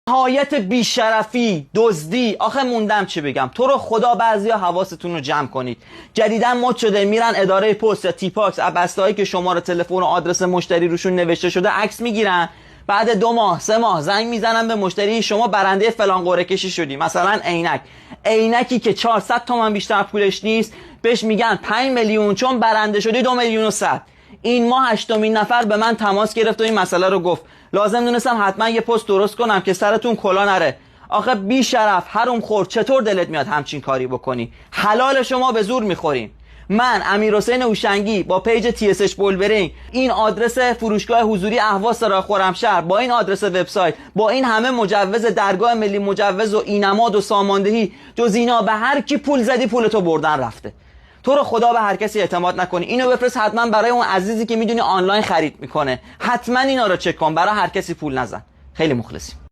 نهایت بیشرفی، دزدی. آخه موندم چی بگم. تو رو خدا بعضیا حواستون رو جمع کنید. جدیداً مد شده میرن اداره پست یا تیپاکس بسته‌هایی که شماره تلفن و آدرس مشتری روشون نوشته شده عکس میگیرن، بعد 2 ماه 3 ماه زنگ میزنن به مشتری شما برنده فلان قرعه کشی شدی. مثلا عینکی که 400 تومن بیشتر پولش نیست بهش میگن 5 میلیون چون برنده شدی 2 میلیون و 100. این ماه 8مین نفر به من تماس گرفت و این مسئله رو گفت. لازم دونستم حتما یه پست درست کنم که سرتون کلا نره. آخه بی شرف حروم خور، چطور دلت میاد همچین کاری بکنی؟ حلال شما به زور میخورین. من امیرحسین هوشنگی با پیج TSH بولبرینگ، این آدرس فروشگاه حضوری اهواز سراغ خرمشهر، با این آدرس وبسایت، با این همه مجوز درگاه ملی مجوز و اینماد و ساماندهی، جز اینا به هر کی پول زدی پولتو بردن رفته. تو رو خدا به هر کسی اعتماد نکنی. اینو بفرست حتما برای اون عزیزی که میدونی آنلاین خرید میکنه. حتما اینا رو چک کن، برای هر کسی پول نزن. خیلی مخلصیم.